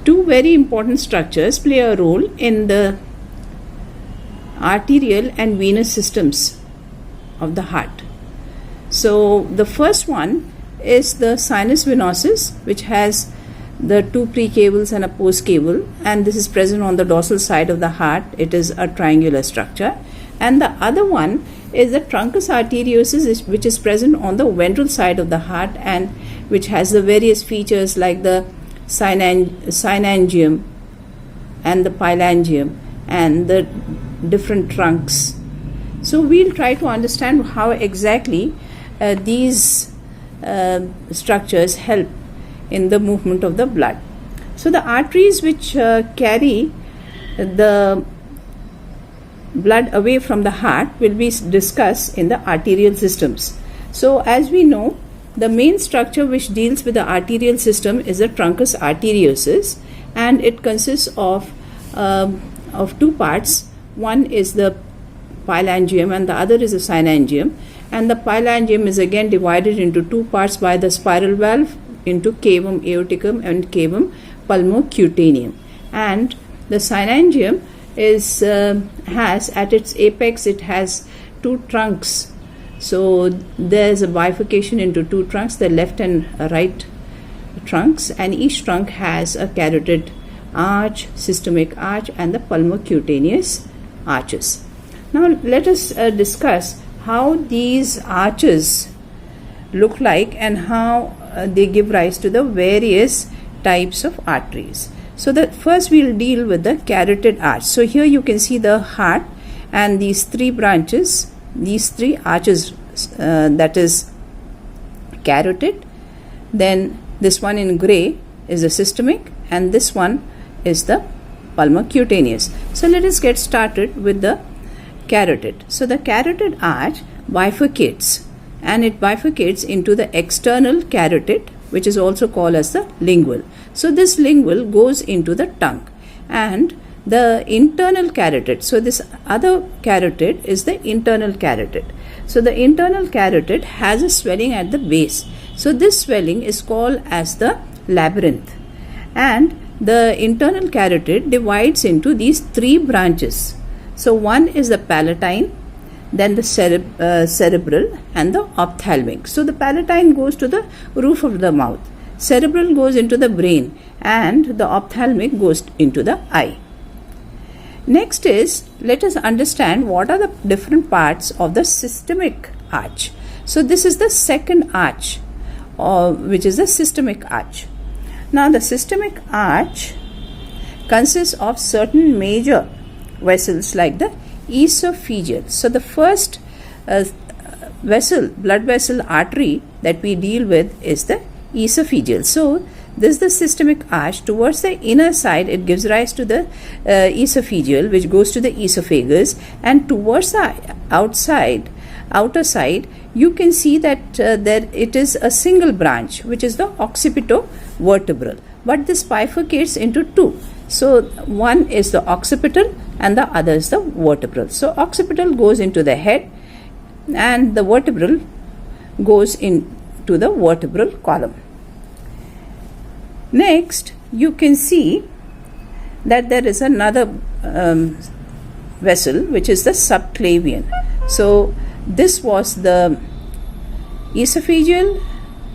two very important structures play a role in the arterial and venous systems of the heart. So the first one is the sinus venosus, which has the two precables and a postcable, and this is present on the dorsal side of the heart. It is a triangular structure. And the other one is the truncus arteriosus, which is present on the ventral side of the heart and which has the various features like the synangium and the phalangium and the different trunks. So we'll try to understand how exactly these structures help in the movement of the blood. So the arteries which carry the blood away from the heart will be discussed in the arterial systems. So as we know, the main structure which deals with the arterial system is the truncus arteriosus, and it consists of two parts. One is the phalangium and the other is the synangium, and the phalangium is again divided into two parts by the spiral valve into cavum aorticum and cavum pulmocutaneum. And the synangium is has at its apex, it has two trunks. So there's a bifurcation into two trunks, the left and right trunks, and each trunk has a carotid arch, systemic arch, and the pulmocutaneous arches. Now let us discuss how these arches look like and how they give rise to the various types of arteries. So first we'll deal with the carotid arch. So here you can see the heart and these three branches, these three arches, that is carotid, then this one in gray is the systemic, and this one is the pulmocutaneous. So let us get started with the carotid. So the carotid arch bifurcates, and it bifurcates into the external carotid, which is also called as the lingual. So this lingual goes into the tongue, and the internal carotid, so this other carotid is the internal carotid. So the internal carotid has a swelling at the base. So this swelling is called as the labyrinth, and the internal carotid divides into these three branches. So one is the palatine, then the cerebral, and the ophthalmic. So the palatine goes to the roof of the mouth, cerebral goes into the brain, and the ophthalmic goes into the eye. Next is, let us understand what are the different parts of the systemic arch. So this is the second arch, which is the systemic arch. Now the systemic arch consists of certain major vessels like the esophageal. So the first blood vessel artery that we deal with is the esophageal. So this is the systemic arch. Towards the inner side, it gives rise to the esophageal, which goes to the esophagus, and towards the outer side, you can see that there it is a single branch, which is the occipitovertebral, but this bifurcates into two. So one is the occipital and the other is the vertebral. So occipital goes into the head and the vertebral goes into the vertebral column. Next, you can see that there is another vessel, which is the subclavian. So this was the esophageal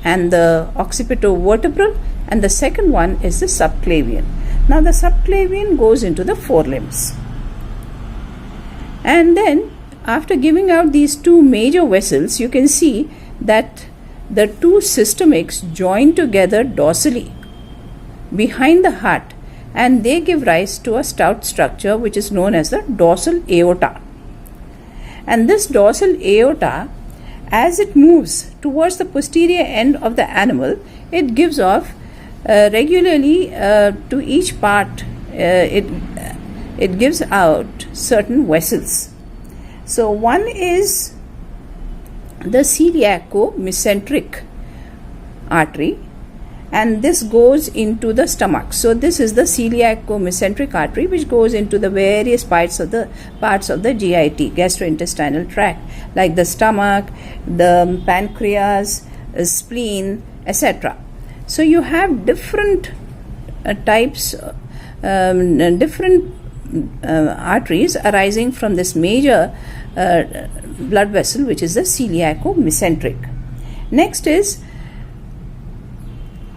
and the occipitovertebral, and the second one is the subclavian. Now the subclavian goes into the forelimbs. And then after giving out these two major vessels, you can see that the two systemics join together dorsally behind the heart, and they give rise to a stout structure which is known as the dorsal aorta. And this dorsal aorta, as it moves towards the posterior end of the animal, it gives off regularly to each part, it gives out certain vessels. So one is the celiaco-mesenteric artery, and this goes into the stomach. So this is the celiaco-mesenteric artery, which goes into the various parts of the GIT, gastrointestinal tract, like the stomach, the pancreas, spleen, etc. So you have different types, different arteries arising from this major blood vessel, which is the celiaco-mesenteric. Next is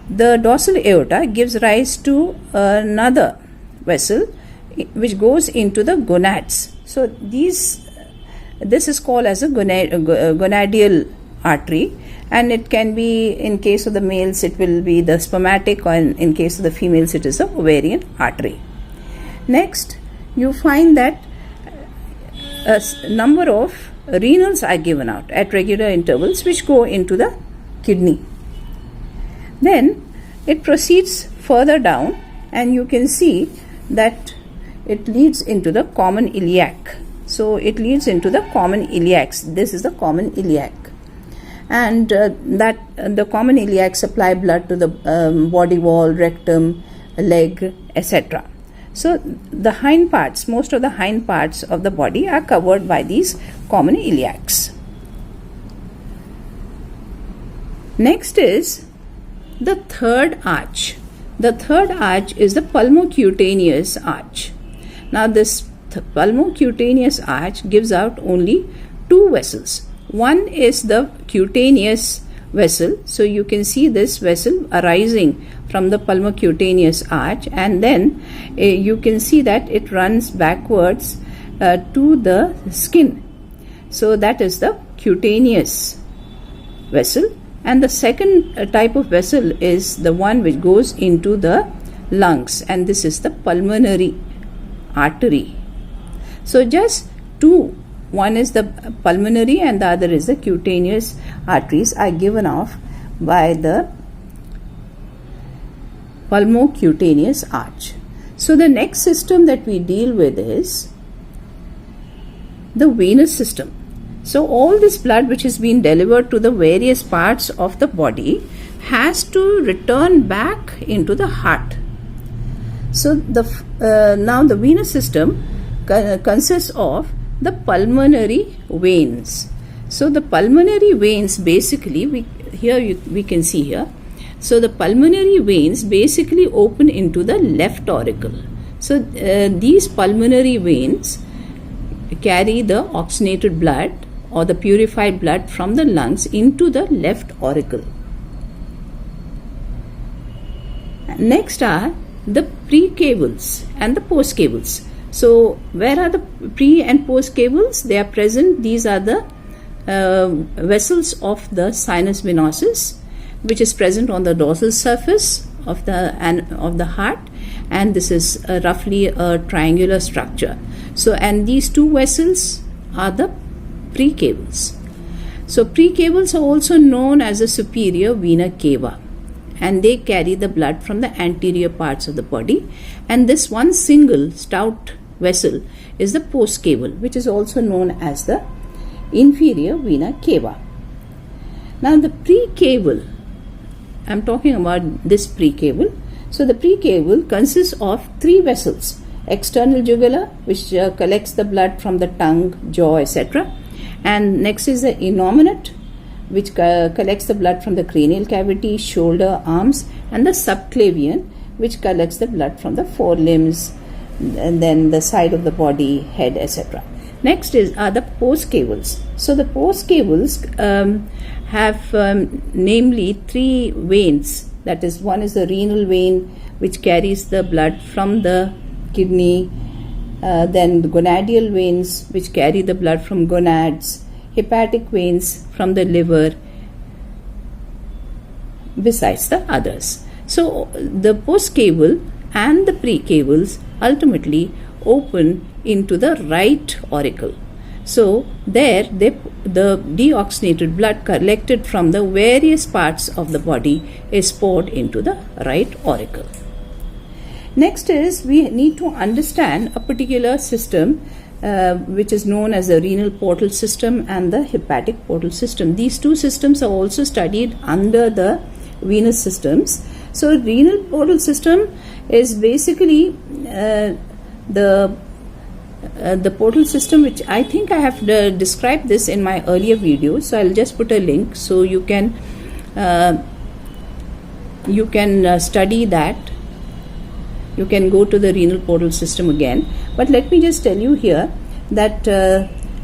the dorsal aorta gives rise to another vessel which goes into the gonads. So this is called as a gonadial artery, and it can be, in case of the males it will be the spermatic, or in case of the females it is the ovarian artery. Next, you find that a number of renals are given out at regular intervals which go into the kidney. Then it proceeds further down, and you can see that it leads into the common iliac. So it leads into the common iliacs. This is the common iliac, and that the common iliac supply blood to the body wall, rectum, leg, etc. So the hind parts, most of the hind parts of the body are covered by these common iliacs. Next is the third arch. The third arch is the pulmocutaneous arch. Now this pulmocutaneous arch gives out only two vessels. One is the cutaneous vessel. So you can see this vessel arising from the pulmocutaneous arch, and then you can see that it runs backwards to the skin. So that is the cutaneous vessel. And the second type of vessel is the one which goes into the lungs, and this is the pulmonary artery. So just two, one is the pulmonary and the other is the cutaneous arteries, are given off by the pulmocutaneous arch. So the next system that we deal with is the venous system. So all this blood which is being delivered to the various parts of the body has to return back into the heart. So now the venous system consists of the pulmonary veins. So the pulmonary veins basically, we can see here. So the pulmonary veins basically open into the left auricle. So these pulmonary veins carry the oxygenated blood or the purified blood from the lungs into the left auricle. Next are the precables and the postcables. So where are the pre and post cables? They are present. These are the vessels of the sinus venosus, which is present on the dorsal surface of the heart, and this is roughly a triangular structure. So, and these two vessels are the precables. So precables are also known as the superior vena cava, and they carry the blood from the anterior parts of the body. And this one single stout vessel is the postcable, which is also known as the inferior vena cava. Now the precable, I'm talking about this precable. So the precable consists of three vessels: external jugular, which collects the blood from the tongue, jaw, etc. And next is the innominate, which collects the blood from the cranial cavity, shoulder, arms, and the subclavian, which collects the blood from the forelimbs, and then the side of the body, head, etc. Next are the post cables. So the post cables have namely three veins. That is, one is the renal vein, which carries the blood from the kidney, then the gonadial veins, which carry the blood from gonads, hepatic veins from the liver, besides the others. So the post cable and the precables ultimately open into the right auricle. So there the deoxygenated blood collected from the various parts of the body is poured into the right auricle. Next is, we need to understand a particular system which is known as the renal portal system and the hepatic portal system. These two systems are also studied under the venous systems. So renal portal system is basically the portal system, which I think I have described this in my earlier video. So I'll just put a link so you can study that. you can go to the renal portal system again. But let me just tell you here that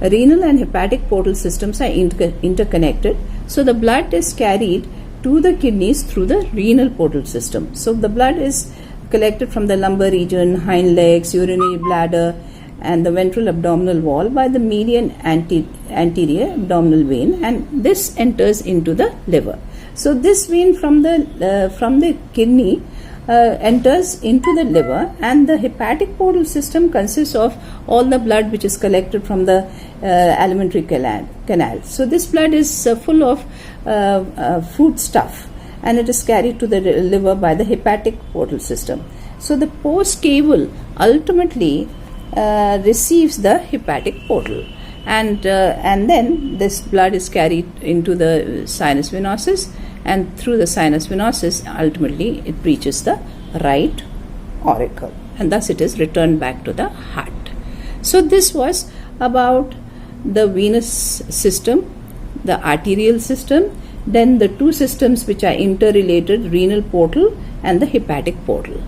renal and hepatic portal systems are interconnected. So the blood is carried to the kidneys through the renal portal system. So the blood is collected from the lumbar region, hind legs, urinary bladder, and the ventral abdominal wall by the median anterior abdominal vein, and this enters into the liver. So this vein from the kidney enters into the liver, and the hepatic portal system consists of all the blood which is collected from the alimentary canal. So this blood is full of food stuff, and it is carried to the liver by the hepatic portal system. So the post cable ultimately receives the hepatic portal, and then this blood is carried into the sinus venosus, and through the sinus venosus ultimately it reaches the right auricle, and thus it is returned back to the heart. So this was about the venous system, the arterial system, then the two systems which are interrelated, renal portal and the hepatic portal.